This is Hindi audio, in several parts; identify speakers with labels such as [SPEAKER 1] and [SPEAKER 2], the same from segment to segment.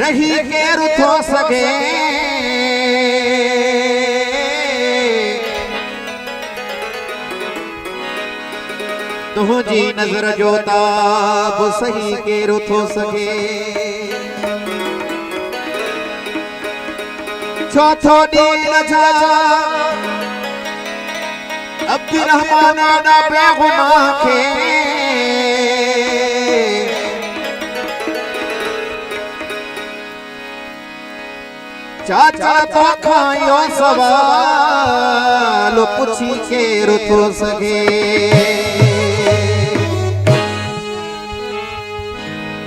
[SPEAKER 1] रही के रुथो सके तुझी नजर जो ताब सही के रुथो सके चौथो दीन जा अब्दुल रहमान दा बेगुनाह के चाचा तो खायो सवाल पुछी के रुथो सके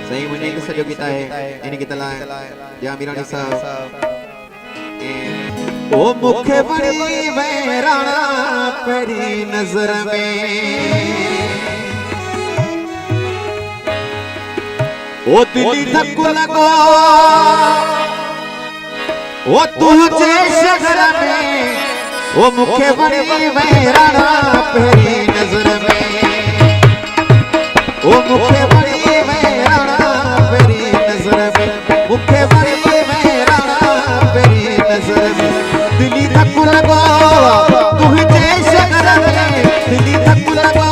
[SPEAKER 1] सही मुझे एक सजो गीता है इन्हीं की तला या मीरा साहब ओ मुखे बड़ी वैराना परी नजर में ओ दिली धक्को लगो ओ तुझे शहर में ओ मुखे बड़ी वैराना परी नजर में ओ मुखे बड़ी वैराना परी नजर में मुखे बड़ी वैराना परी नजर में दिली धक्को लगो तुझे शहर में दिली धक्को लगो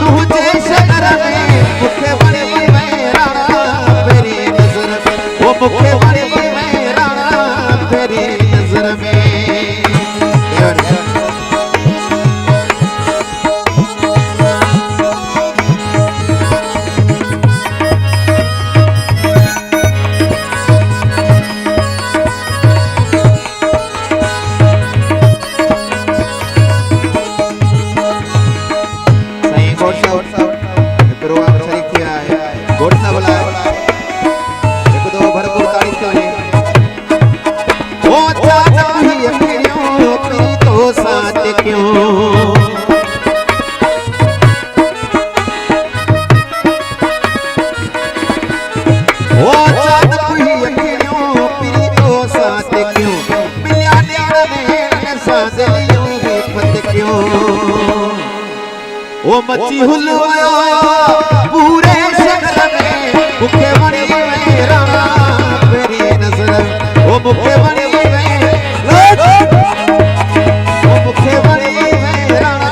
[SPEAKER 1] तुझे शहर में मुखे बड़ी वैराना परी नजर में ओ मुखे बड़ी वैराना परी नजर में ओ मची हुलवाया पूरे शहर में मुखे बड़ी वैराना परी नजर ओ मुखे बड़ी ओ मुखे बड़ी वैराना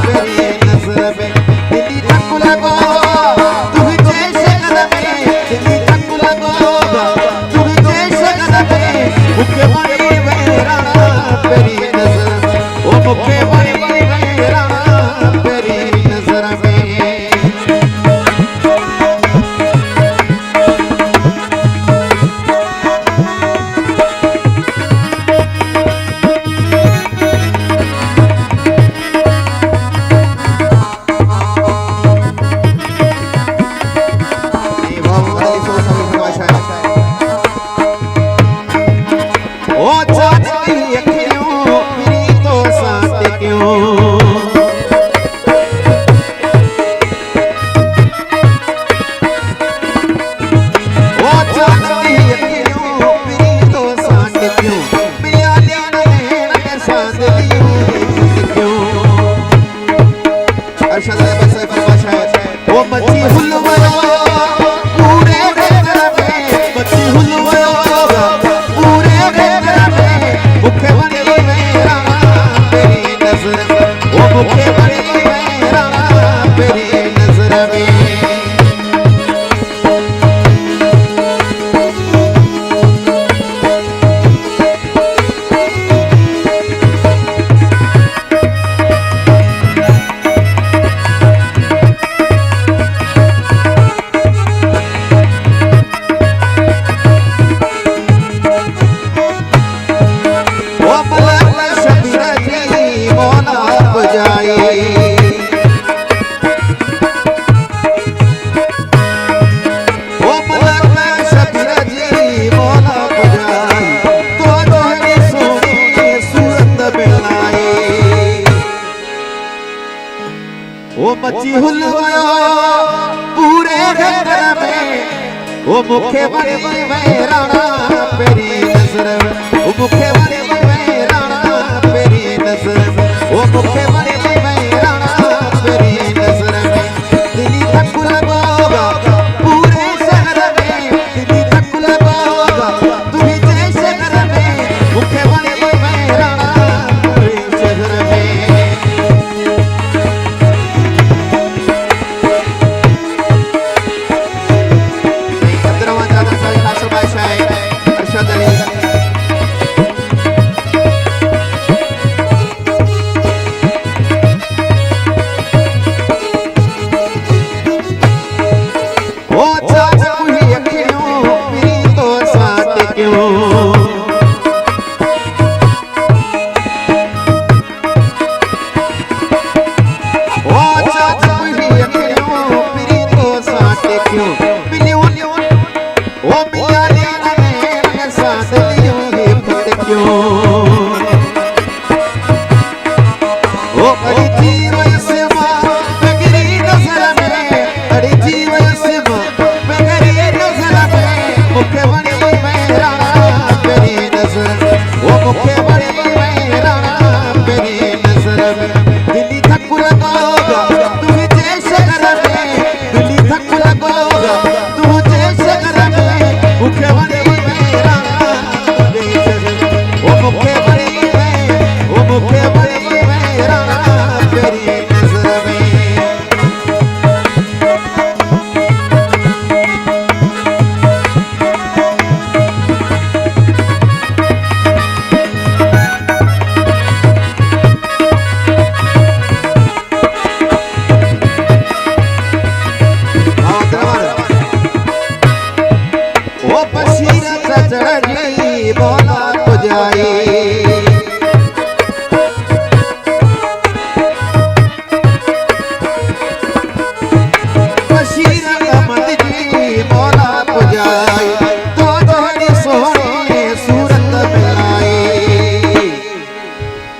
[SPEAKER 1] परी नजर में दिली धक्को लगो तुझे शहर में दिली धक्को लगो तुझे शहर में मुखे बड़ी वैराना परी नजर में ओ मुखे बड़ी वैराना परी नजर में मची हुलवाया पूरे घर में वो मुखे बड़ी वैराना पेरी नजर वो मुखे बड़ी वैराना पेरी नजर वो मुखे बड़ी वैराना पेरी नजर में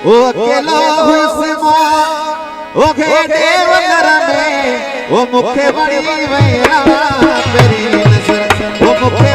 [SPEAKER 1] ओ अकेलो हुस्मान ओ घेडे वंदर में ओ मुखे बड़ी वैरा पेरी नजर ओ मुखे